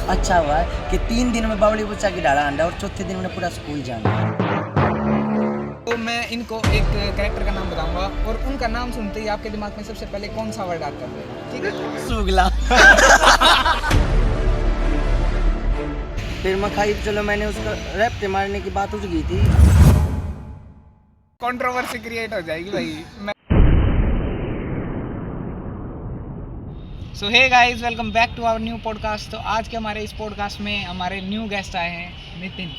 अच्छा हुआ है कि 3 दिन में बावली बच्चा की डाला अंडा और चौथे दिन में पूरा स्कूल जाना। तो मैं इनको एक कैरेक्टर का नाम बताऊंगा और उनका नाम सुनते ही आपके दिमाग में सबसे पहले कौन सा वर्ड आता है, ठीक है? सुगला। फिर मैं खाई, चलो मैंने उसका रैप्टे मारने की बात उठ गई थी। कंट्रोवर्सी क्रिएट हो जाएगी भाई। So hey guys, welcome back to our new podcast. तो आज के हमारे इस पॉडकास्ट में हमारे न्यू गेस्ट आए हैं नितिन।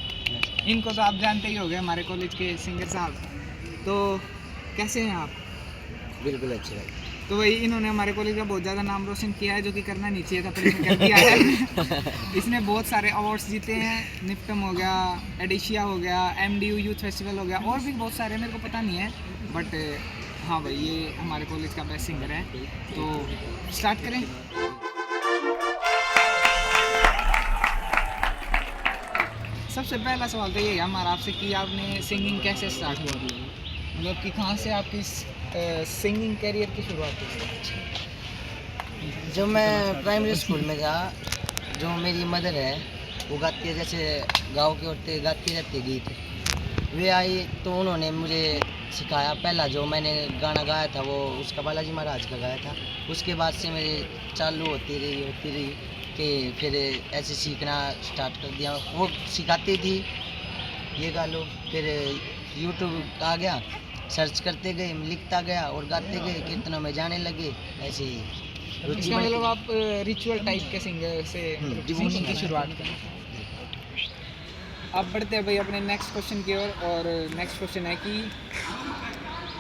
इनको तो आप जानते ही होंगे, हमारे कॉलेज के सिंगर साहब। तो कैसे हैं आप? बिल्कुल अच्छे भाई। तो वही, इन्होंने हमारे कॉलेज का बहुत ज़्यादा नाम रोशन किया है, जो कि करना नहीं चाहिए था, पर इसने कर दिया है। इसने बहुत सारे अवार्ड्स जीते हैं। निफ्टम हो गया, एडिशिया हो गया, MDU यूथ फेस्टिवल हो गया, और भी बहुत सारे मेरे को पता नहीं है, बट हाँ भाई, ये हमारे कॉलेज का बेस्ट सिंगर है। तो स्टार्ट करें। सबसे पहला सवाल तो ये है हमारा आपसे कि आपने सिंगिंग कैसे स्टार्ट हुआ, मतलब कि कहाँ से आपकी सिंगिंग करियर की शुरुआत हुई? जब मैं प्राइमरी स्कूल में था, जो मेरी मदर है वो गाती है, जैसे गाँव की औरतें गाती रहती है गीत, वे आई तो उन्होंने मुझे सिखाया। पहला जो मैंने गाना गाया था वो उसका बालाजी महाराज का गाया था। उसके बाद से मेरे चालू होती रही कि फिर ऐसे सीखना स्टार्ट कर दिया। वो सिखाती थी ये गा लो, फिर यूट्यूब आ गया, सर्च करते गए, लिखता गया और गाते गए, कीर्तनों में जाने लगे। ऐसे ही रुचि इसका बढ़ती। मतलब आप रिचुअल टाइप के सिंगर से सिंगिंग की शुरुआत करें। अब बढ़ते हैं भाई अपने नेक्स्ट क्वेश्चन की ओर। और नेक्स्ट क्वेश्चन है कि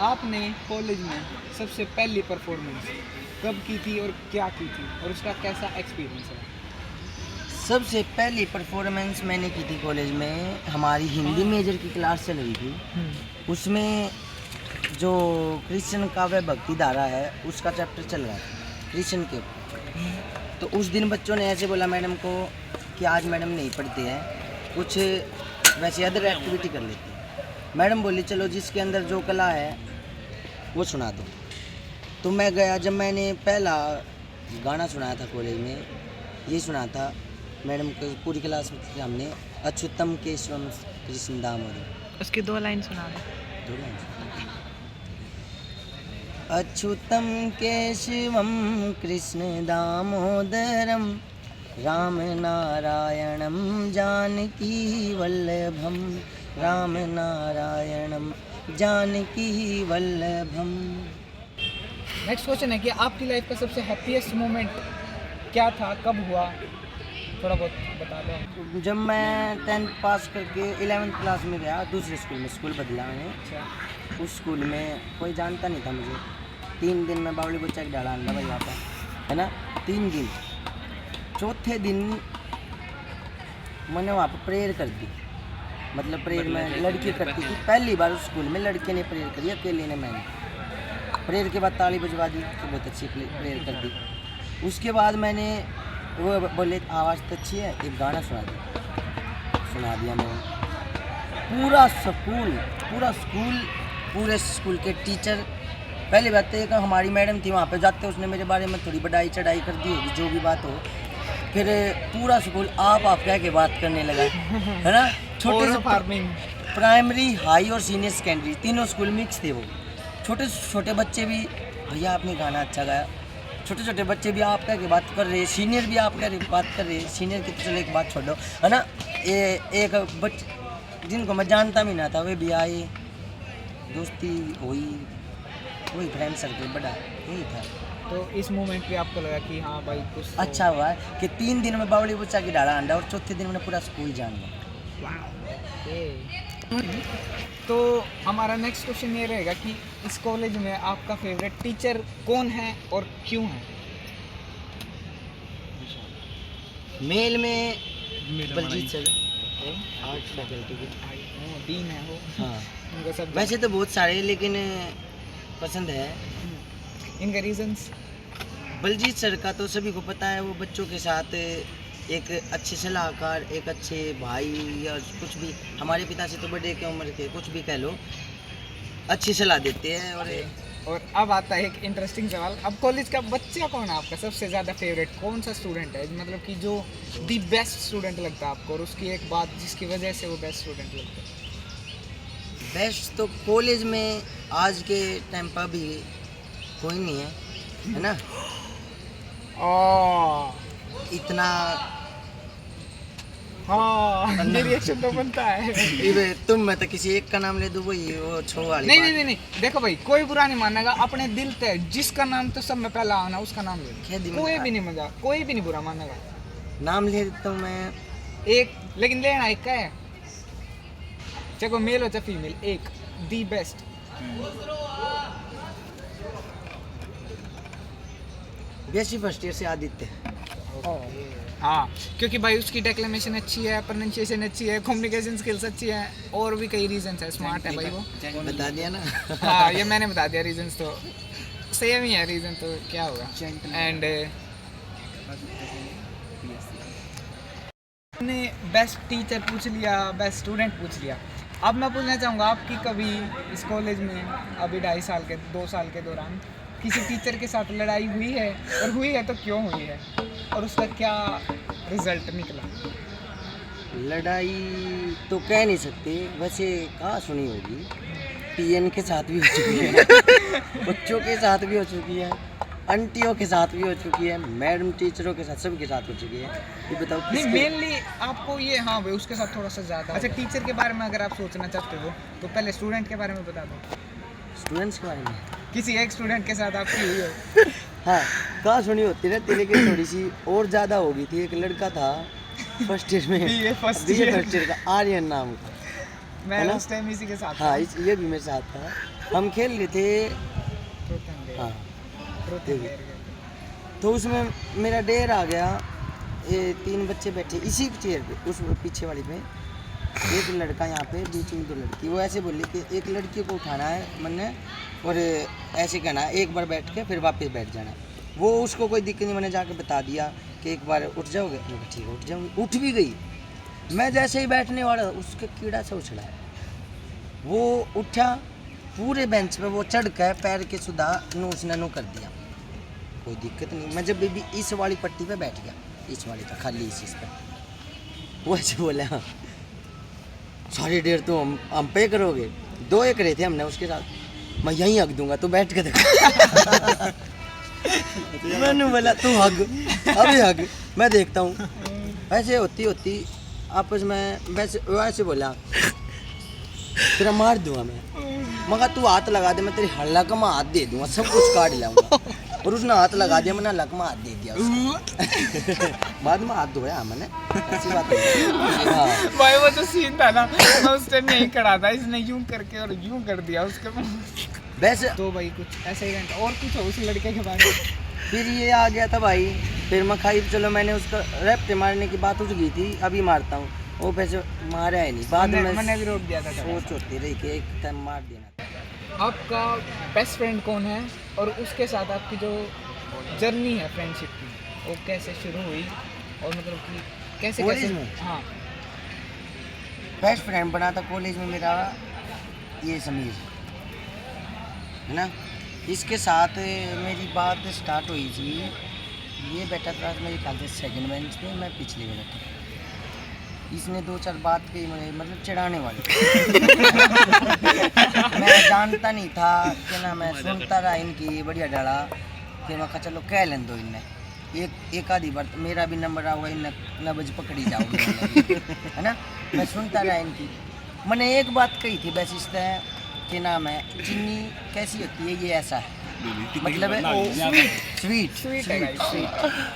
आपने कॉलेज में सबसे पहली परफॉर्मेंस कब की थी और क्या की थी, और उसका कैसा एक्सपीरियंस है? सबसे पहली परफॉर्मेंस मैंने की थी कॉलेज में, हमारी हिंदी मेजर की क्लास चल रही थी। उसमें जो कृष्ण काव्य भक्ति धारा है उसका चैप्टर चल रहा था कृष्ण के ऊपर। तो उस दिन बच्चों ने ऐसे बोला मैडम को कि आज मैडम नहीं पढ़ते हैं, कुछ वैसे अदर एक्टिविटी कर लेते हैं। मैडम बोली चलो जिसके अंदर जो कला है वो सुना दो। तो मैं गया, जब मैंने पहला गाना सुनाया था कॉलेज में, ये सुना था मैडम को पूरी क्लास में सामने, अच्युतम केशवम कृष्ण दामोदर। उसकी 2 लाइन सुना दो। अच्युतम केशवम कृष्ण दामोदरम राम नारायणम जानकी वल्लभम, राम नारायणम जानकी वल्लभम। नेक्स्ट क्वेश्चन है कि आपकी लाइफ का सबसे हैप्पीएस्ट मोमेंट क्या था, कब हुआ, थोड़ा बहुत बता दो। जब मैं 10th पास करके 11th क्लास में गया, दूसरे स्कूल में, स्कूल बदला मैंने। अच्छा। उस स्कूल में कोई जानता नहीं था मुझे। 3 दिन में बावली बच्चा की डाला अंडा भाई वहाँ पर, है ना, 3 दिन। चौथे दिन मैंने वहाँ पर प्रेयर कर दी, मतलब प्रेयर में लड़की करती थी। पहली बार उस स्कूल में लड़के ने प्रेयर करी, अकेले ने। मैंने प्रेयर के बाद ताली बजवा दी तो बहुत अच्छी प्रेयर कर दी। उसके बाद मैंने वो बोले आवाज़ तो अच्छी है, एक गाना सुना दिया मैंने। पूरा स्कूल पूरे स्कूल के टीचर, पहली बात तो एक हमारी मैडम थी वहाँ पे जाते, उसने मेरे बारे में थोड़ी बढ़ाई चढ़ाई कर दी होगी, जो भी बात हो। फिर पूरा स्कूल आप कह के बात करने लगा, है ना। छोटे से फार्मिंग, प्राइमरी, हाई और सीनियर सेकेंडरी तीनों स्कूल मिक्स थे वो। छोटे बच्चे भी भैया आपने गाना अच्छा गाया, छोटे बच्चे भी आप कह के बात कर रहे, सीनियर भी आप कह रहे बात कर रहे। सीनियर की तो चलो एक बात छोड़ो, है ना। एक बच्चे जिनको मैं जानता भी ना था वे भी आए, दोस्ती हुई, वही फ्रेंड सर्कल बड़ा, यही था। तो इस मोमेंट पे आपको लगा कि हाँ भाई कुछ तो अच्छा हुआ है कि 3 दिन में बावली बच्चा की डाला अंडा और चौथे दिन में पूरा स्कूल जान गया। तो हमारा नेक्स्ट क्वेश्चन ये रहेगा कि इस कॉलेज में आपका फेवरेट टीचर कौन है और क्यों है? मेल में बलजीत सर, आर्ट फैकल्टी के डीन है वो। हाँ, उनका सब वैसे तो बहुत सारे लेकिन पसंद है। इनका रीजंस? बलजीत सर का तो सभी को पता है, वो बच्चों के साथ एक अच्छे सलाहकार, एक अच्छे भाई, या कुछ भी, हमारे पिता से तो बड़े की उम्र के, कुछ भी कह लो, अच्छी सलाह देते हैं। और और अब आता है एक इंटरेस्टिंग सवाल, अब कॉलेज का बच्चा कौन है आपका सबसे ज़्यादा फेवरेट, कौन सा स्टूडेंट है मतलब कि जो दी बेस्ट स्टूडेंट लगता है आपको, और उसकी एक बात जिसकी वजह से वो बेस्ट स्टूडेंट लगता है? बेस्ट तो कॉलेज में आज के टाइम पर भी कोई नहीं है ना। इतना हाँ ये रिएक्शन तो बनता है। इवे तुम मैं तो किसी एक का नाम ले दूँ वही वो छो वाली नहीं बात। नहीं नहीं नहीं देखो भाई, कोई बुरा नहीं मानेगा, अपने दिल पे जिसका नाम तो सब में पहला आना उसका नाम ले क्या लो, दिमाग- कोई भी नहीं मजा, कोई भी नहीं बुरा मानेगा। नाम ले देता हूँ मैं। एक लेकिन लेना एक का है, चाहे मेल हो चाहे फीमेल, एक the best. BSc first year से आदित्य। हाँ क्योंकि भाई उसकी डेक्लेमेशन अच्छी है, प्रोनाउंसिएशन अच्छी है, कम्युनिकेशन स्किल्स अच्छी है, और भी कई रीजंस है, स्मार्ट है भाई वो। बता दिया ना। हाँ ये मैंने बता दिया, रीजंस तो सेम ही है, रीजन तो क्या होगा। एंड हमने बेस्ट टीचर पूछ लिया, बेस्ट स्टूडेंट पूछ लिया, अब मैं पूछना चाहूँगा आपकी कभी इस कॉलेज में अभी 2.5 साल के 2 साल के दौरान किसी टीचर के साथ लड़ाई हुई है, और हुई है तो क्यों हुई है, और उसका क्या रिजल्ट निकला? लड़ाई तो कह नहीं सकते, वैसे कहाँ सुनी होगी। पीएन के साथ भी हो चुकी है, बच्चों के साथ भी हो चुकी है, आंटियों के साथ भी हो चुकी है, मैडम टीचरों के साथ, सबके साथ हो चुकी है। ये बताओ नहीं किसके? मेनली आपको ये, हाँ भाई उसके साथ थोड़ा सा ज़्यादा। अच्छा टीचर के बारे में अगर आप सोचना चाहते हो तो पहले स्टूडेंट के बारे में बता दो, स्टूडेंट्स के बारे में। किसी एक स्टूडेंट के साथ आपकी हुई हो। हाँ कहाँ सुनी होती रहती, लेकिन थोड़ी सी और ज़्यादा हो गई थी। एक लड़का था फर्स्ट ईयर में, BA first BA year first year का, आर्यन नाम का। मैं है ना? उस टाइम इसी के साथ हाँ ये भी मेरे साथ था, हम खेल रहे थे। हाँ तो उसमें मेरा डेर आ गया, ये 3 बच्चे बैठे इसी चेयर पे, उस पीछे वाली पे, एक लड़का यहाँ पे, बीच में 2 लड़की। वो ऐसे बोली कि एक लड़की को उठाना है मैंने, और ऐसे कहना है एक बार बैठ के फिर वापस बैठ जाना। वो उसको कोई दिक्कत नहीं, मैंने जाके बता दिया कि एक बार उठ जाओगे, मैं कहा, ठीक है उठ जाऊँगी। उठ भी गई, मैं जैसे ही बैठने वाला उसके कीड़ा से उछला, वो उठा, पूरे बेंच पे वो चढ़ कर पैर के सुधा नूस ननू कर दिया। कोई दिक्कत नहीं, मैं जब भी इस वाली पट्टी पे बैठ गया, इस वाली पे खाली इस पे, वो ऐसे बोला हाँ, सारी देर तो हम पे करोगे। 2 एक रहे थे हमने उसके साथ, मैं यहीं हक दूंगा, तू बैठ के देख। मैंने बोला तू हग, अभी हग, मैं देखता हूँ। ऐसे होती होती आपस में वैसे बोला तेरा मार दूंगा मैं, मगर तू हाथ लगा दे, मैं तेरी हल्का में हाथ दे दूंगा, सब कुछ काट लाऊंगा। और उसने हाथ लगा दिया, मैंने हल्का में हाथ दे दिया उसको। बाद में हाथ धोया मैंने, ऐसी बात नहीं। हाँ भाई वो जो सीन था ना, मैं उस टाइम नहीं खड़ा था, इसने यूं करके और यूं कर दिया उसके। वैसे तो भाई कुछ ऐसा इवेंट और कुछ हो उस लड़के के बारे में? फिर ये आ गया था भाई, फिर मैं खाई, चलो मैंने उसका रैप्ट मारने की बात उठ गई थी, अभी मारता हूँ, वो पैसे मारा है नहीं। बाद में मैंने भी रोक दिया था। सोच होती रही कि एक टाइम मार देना था। आपका बेस्ट फ्रेंड कौन है, और उसके साथ आपकी जो जर्नी है फ्रेंडशिप की, वो कैसे शुरू हुई, और मतलब कि कैसे कॉलेज कैसे? में? हाँ बेस्ट फ्रेंड बना था कॉलेज में मेरा ये समीर, है ना। इसके साथ मेरी बात स्टार्ट हुई थी, ये बैठा था मेरे ख्याल से 2nd बेंच पे, मैं पिछले में बैठा। इसने 2-4 बात कही मुझे, मतलब चिढ़ाने वाली। मैं जानता नहीं था कि ना, मैं सुनता रहा इनकी बढ़िया डरा, फिर मैं कहा चलो कह लें दो इनने, एक आधी बार तो मेरा भी नंबर आऊगा, इन नब्ज पकड़ी जाओगी, है ना। मैं सुनता रहा इनकी, मैंने एक बात कही थी बस इस तरह कि नाम है चीनी कैसी होती है, ये ऐसा है, मतलब है स्वीट स्वीट है guys, sweet।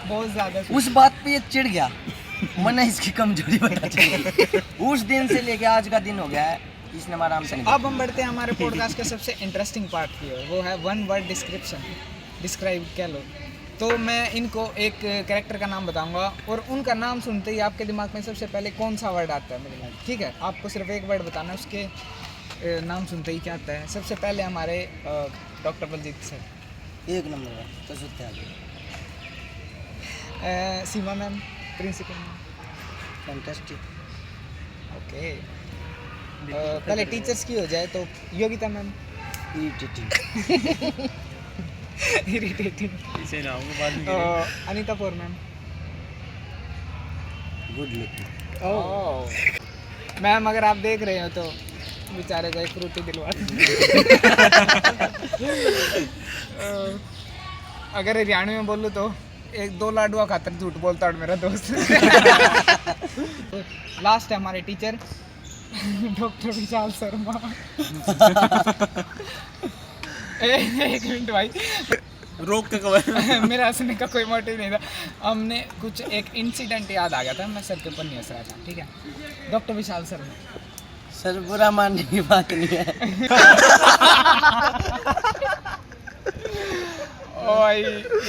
बहुत ज़्यादा उस बात पे ये चिढ़ गया, मैंने इसकी कमजोरी बता चली। उस दिन से लेके आज का दिन हो गया है, इसने आराम से नहीं। अब हम बढ़ते हैं हमारे पॉडकास्ट के सबसे इंटरेस्टिंग पार्ट की ओर, वो है 1 वर्ड डिस्क्रिप्शन, डिस्क्राइब कह लो। तो मैं इनको एक कैरेक्टर का नाम बताऊंगा, और उनका नाम सुनते ही आपके दिमाग में सबसे पहले कौन सा वर्ड आता है मेरे, ठीक है? आपको सिर्फ एक वर्ड बताना है, उसके नाम सुनते ही क्या आता है। सबसे पहले हमारे डॉक्टर बलजीत सर, 1 नंबर है तो सुनते आगे। Seema ma'am, principal ma'am, fantastic. Okay. पहले टीचर्स की हो जाए तो योगिता मैम, इरिटेटिंग। इसे ना होगा बाद में अनीता पोर मैम। Good looking. मैम अगर आप देख रहे हो तो बेचारे को एक फ्रूटी दिलवा दो। अगर हरियाणवी में बोलूँ तो एक 2 लाडुआ खातर झूठ बोलता है मेरा दोस्त। लास्ट है हमारे टीचर डॉक्टर विशाल शर्मा। एक मिनट भाई, रोक के कवर मेरा हंसने का कोई मोटिव नहीं था। हमने कुछ एक इंसिडेंट याद आ गया था, मैं सर के ऊपर नहीं हंस रहा था, ठीक है। डॉक्टर विशाल शर्मा। सर बुरा मानने की बात नहीं है।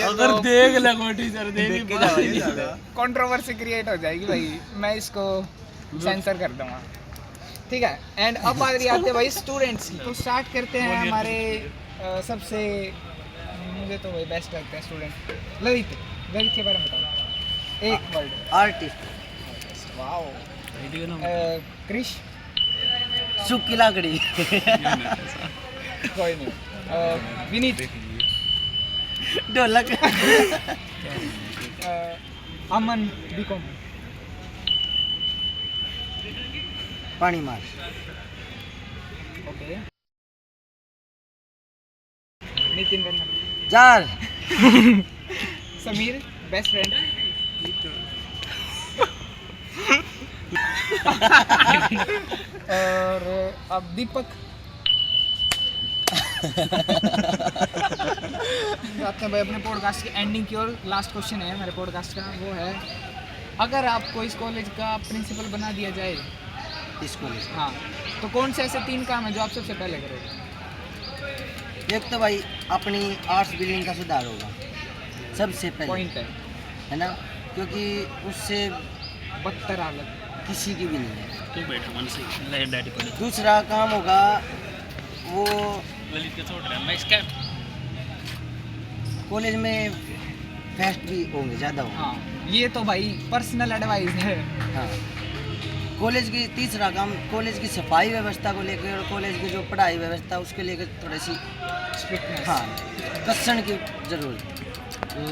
अगर देख ले कोई टीचर देख के जाओ कंट्रोवर्सी क्रिएट हो जाएगी भाई, मैं इसको सेंसर कर दूंगा, ठीक है। एंड अब बारी आते हैं भाई स्टूडेंट्स की, तो स्टार्ट करते हैं हमारे सबसे, मुझे तो वही बेस्ट लगते हैं स्टूडेंट। ललित, ललित के बारे में बताओ एक वर्ड। आर्टिस्ट। वाओ। क्रिश। सूखी लकड़ी। कोई नहीं। विनीत। ढोलक। अमन बीकॉम। पानी मार। ओके। नितिन रंगन। चार। Sameer best friend. और अब दीपक। आते हैं भाई अपने पॉडकास्ट की एंडिंग की और लास्ट क्वेश्चन है मेरे पॉडकास्ट का, वो है अगर आपको इस कॉलेज का प्रिंसिपल बना दिया जाए, इस कॉलेज। हाँ, तो कौन से ऐसे 3 काम है जो आप सबसे पहले करोगे? एक तो भाई अपनी आर्ट्स बिल्डिंग का सुधार होगा सबसे पहले, पॉइंट है ना, क्योंकि उससे बदतर हालत। किसी की भी नहीं है। तू बैठा मन से ले डैडी पर दूसरा काम होगा वो ललित के छोड़ रहा है मैं इसका कॉलेज में फेस्ट भी होंगे, ज़्यादा होंगे। हाँ, ये तो भाई पर्सनल एडवाइस है। हाँ, कॉलेज की तीसरा काम कॉलेज की सफाई व्यवस्था को लेकर और कॉलेज की जो पढ़ाई व्यवस्था उसके लेकर थोड़ी सी स्ट्रिक्टनेस। हाँ कसण की जरूरत है।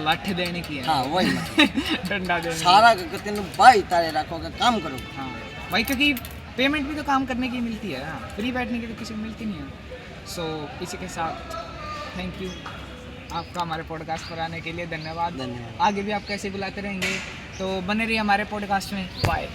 लाठ देने की है। हाँ वही मतलब डंडा देने सारा तेन भाई तारे रखोगे काम करोगे। की। हाँ भाई, क्योंकि पेमेंट भी तो काम करने की मिलती है, फ्री बैठने की तो किसी को मिलती नहीं है। सो इसी के साथ थैंक यू आपका हमारे पॉडकास्ट पर आने के लिए, धन्यवाद। धन्यवाद। आगे भी आप कैसे बुलाते रहेंगे, तो बने रहिए हमारे पॉडकास्ट में। बाय।